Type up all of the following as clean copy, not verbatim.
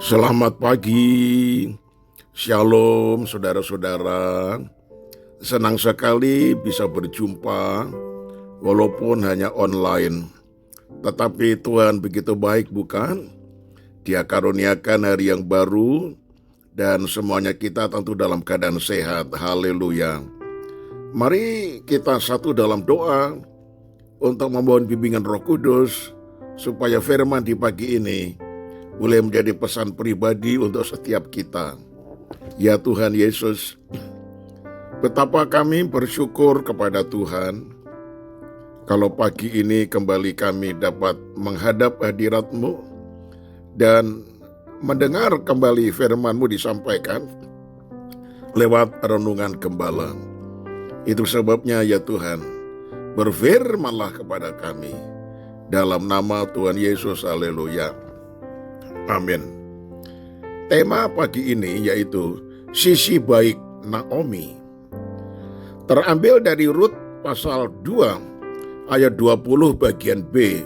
Selamat pagi, Shalom saudara-saudara. Senang sekali bisa berjumpa walaupun hanya online. Tetapi Tuhan begitu baik, bukan? Dia karuniakan hari yang baru dan semuanya kita tentu dalam keadaan sehat. Haleluya. Mari kita satu dalam doa untuk memohon bimbingan Roh Kudus supaya firman di pagi ini boleh menjadi pesan pribadi untuk setiap kita. Ya Tuhan Yesus, betapa kami bersyukur kepada Tuhan kalau pagi ini kembali kami dapat menghadap hadirat-Mu dan mendengar kembali firman-Mu disampaikan lewat renungan gembala. Itu sebabnya ya Tuhan, berfirmanlah kepada kami dalam nama Tuhan Yesus. Haleluya. Amin. Tema pagi ini yaitu sisi baik Naomi. Terambil dari Rut pasal 2 ayat 20 bagian B.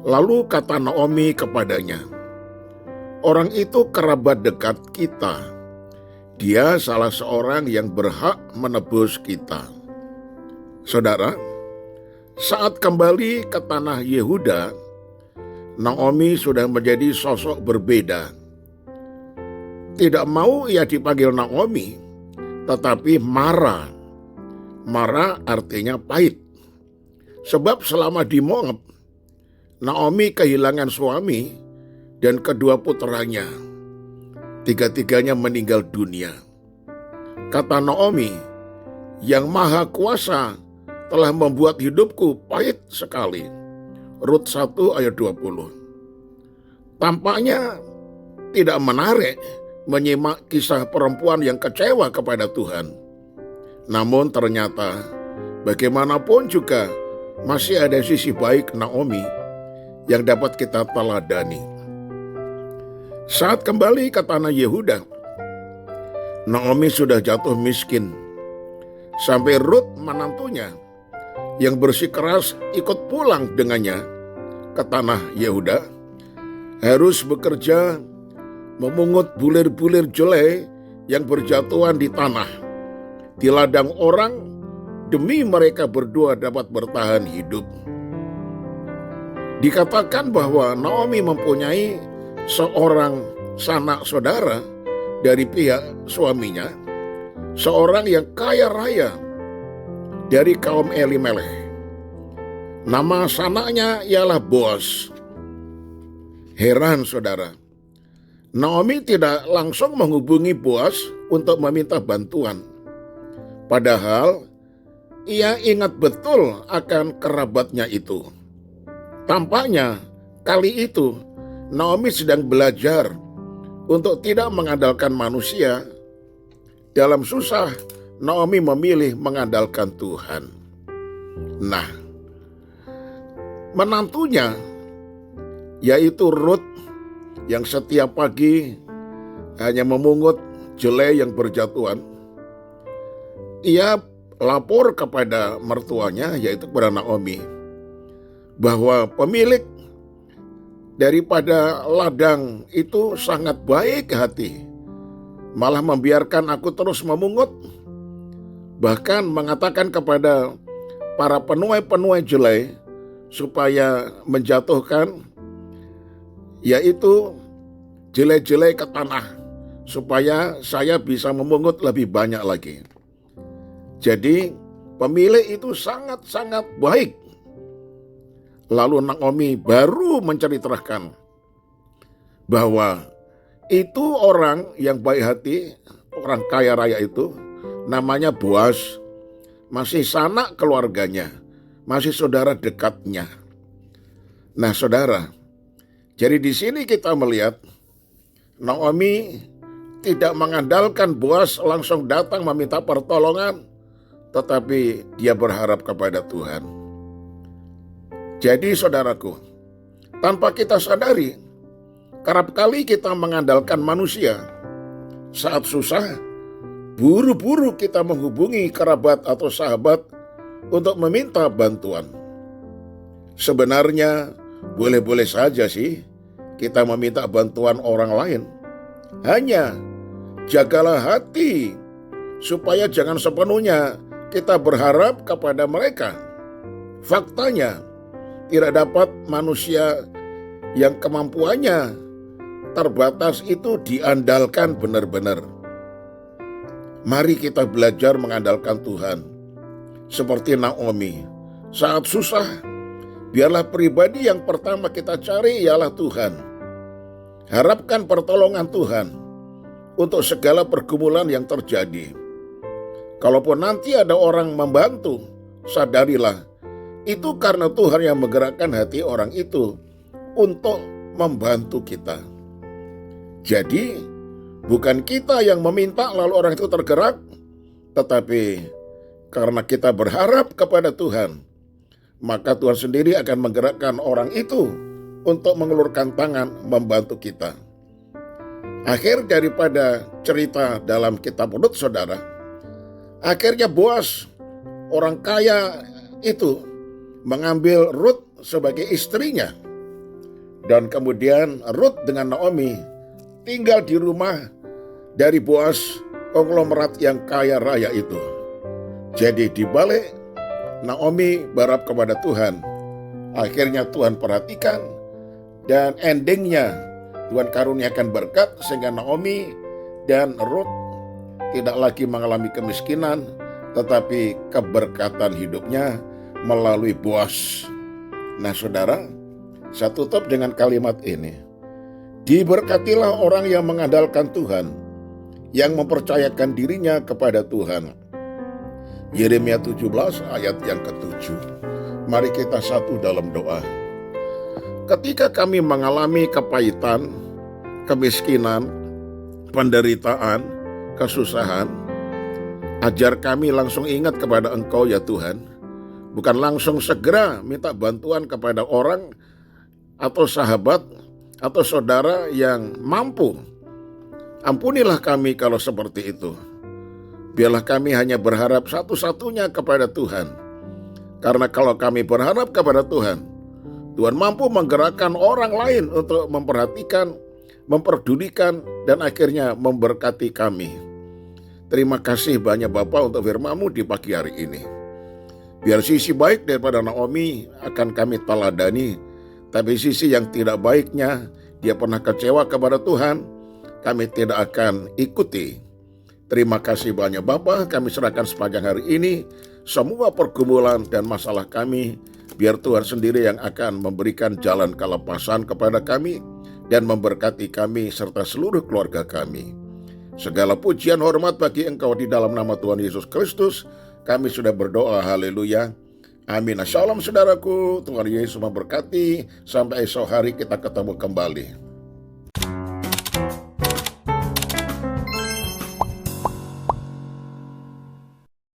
Lalu kata Naomi kepadanya, "Orang itu kerabat dekat kita. Dia salah seorang yang berhak menebus kita." Saudara, saat kembali ke tanah Yehuda, Naomi sudah menjadi sosok berbeda. Tidak mau ia dipanggil Naomi, tetapi Mara. Mara artinya pahit. Sebab selama di Moab, Naomi kehilangan suami dan kedua putranya. Tiga-tiganya meninggal dunia. Kata Naomi, "Yang Maha Kuasa telah membuat hidupku pahit sekali." Rut 1 ayat 20. Tampaknya tidak menarik menyimak kisah perempuan yang kecewa kepada Tuhan. Namun ternyata bagaimanapun juga masih ada sisi baik Naomi yang dapat kita teladani. Saat kembali ke tanah Yehuda, Naomi sudah jatuh miskin. Sampai Rut menantunya yang bersikeras ikut pulang dengannya ke tanah Yehuda, harus bekerja memungut bulir-bulir jelai yang berjatuhan di tanah, di ladang orang, demi mereka berdua dapat bertahan hidup. Dikatakan bahwa Naomi mempunyai seorang sanak saudara dari pihak suaminya, seorang yang kaya raya dari kaum Elimelech. Nama sanaknya ialah Boaz. Heran saudara, Naomi tidak langsung menghubungi Boaz untuk meminta bantuan. Padahal ia ingat betul akan kerabatnya itu. Tampaknya kali itu Naomi sedang belajar untuk tidak mengandalkan manusia. Dalam susah, Naomi memilih mengandalkan Tuhan. Nah, menantunya yaitu Rut yang setiap pagi hanya memungut jelai yang berjatuhan. Ia lapor kepada mertuanya yaitu kepada Naomi bahwa pemilik daripada ladang itu sangat baik hati, malah membiarkan aku terus memungut. Bahkan mengatakan kepada para penuai-penuai jelai supaya menjatuhkan yaitu jelai-jelai ke tanah supaya saya bisa memungut lebih banyak lagi. Jadi pemilik itu sangat-sangat baik. Lalu Naomi baru menceritakan bahwa itu orang yang baik hati, orang kaya raya itu, namanya Boaz, masih sanak keluarganya, masih saudara dekatnya. Nah saudara, jadi di sini kita melihat Naomi tidak mengandalkan Boaz langsung datang meminta pertolongan, tetapi dia berharap kepada Tuhan. Jadi saudaraku, tanpa kita sadari, kerap kali kita mengandalkan manusia. Saat susah, buru-buru kita menghubungi kerabat atau sahabat untuk meminta bantuan. Sebenarnya boleh-boleh saja sih kita meminta bantuan orang lain. Hanya jagalah hati supaya jangan sepenuhnya kita berharap kepada mereka. Faktanya, tidak dapat manusia yang kemampuannya terbatas itu diandalkan benar-benar. Mari kita belajar mengandalkan Tuhan. Seperti Naomi, saat susah, biarlah pribadi yang pertama kita cari ialah Tuhan. Harapkan pertolongan Tuhan untuk segala pergumulan yang terjadi. Kalaupun nanti ada orang membantu, sadarilah itu karena Tuhan yang menggerakkan hati orang itu untuk membantu kita. Jadi, bukan kita yang meminta lalu orang itu tergerak, tetapi karena kita berharap kepada Tuhan, maka Tuhan sendiri akan menggerakkan orang itu untuk mengulurkan tangan membantu kita. Akhir daripada cerita dalam kitab Rut, saudara, akhirnya Boas, orang kaya itu, mengambil Rut sebagai istrinya. Dan kemudian Rut dengan Naomi tinggal di rumah dari Boas, konglomerat yang kaya raya itu. Jadi dibalik, Naomi berharap kepada Tuhan. Akhirnya Tuhan perhatikan, dan endingnya Tuhan karuniakan berkat sehingga Naomi dan Rut tidak lagi mengalami kemiskinan, tetapi keberkatan hidupnya melalui Boas. Nah saudara, saya tutup dengan kalimat ini. Diberkatilah orang yang mengandalkan Tuhan, yang mempercayakan dirinya kepada Tuhan. Yeremia 17 ayat yang ke-7. Mari kita satu dalam doa. Ketika kami mengalami kepahitan, kemiskinan, penderitaan, kesusahan, ajar kami langsung ingat kepada Engkau ya Tuhan. Bukan langsung segera minta bantuan kepada orang atau sahabat atau saudara yang mampu. Ampunilah kami kalau seperti itu. Biarlah kami hanya berharap satu-satunya kepada Tuhan. Karena kalau kami berharap kepada Tuhan, Tuhan mampu menggerakkan orang lain untuk memperhatikan, memperdulikan, dan akhirnya memberkati kami. Terima kasih banyak Bapa untuk firman-Mu di pagi hari ini. Biar sisi baik daripada Naomi akan kami teladani, tapi sisi yang tidak baiknya, dia pernah kecewa kepada Tuhan, kami tidak akan ikuti. Terima kasih banyak Bapa, kami serahkan sepanjang hari ini semua pergumulan dan masalah kami, biar Tuhan sendiri yang akan memberikan jalan kelepasan kepada kami dan memberkati kami serta seluruh keluarga kami. Segala pujian hormat bagi Engkau di dalam nama Tuhan Yesus Kristus, kami sudah berdoa, haleluya. Amin. Shalom saudaraku, Tuhan Yesus memberkati. Sampai esok hari kita ketemu kembali.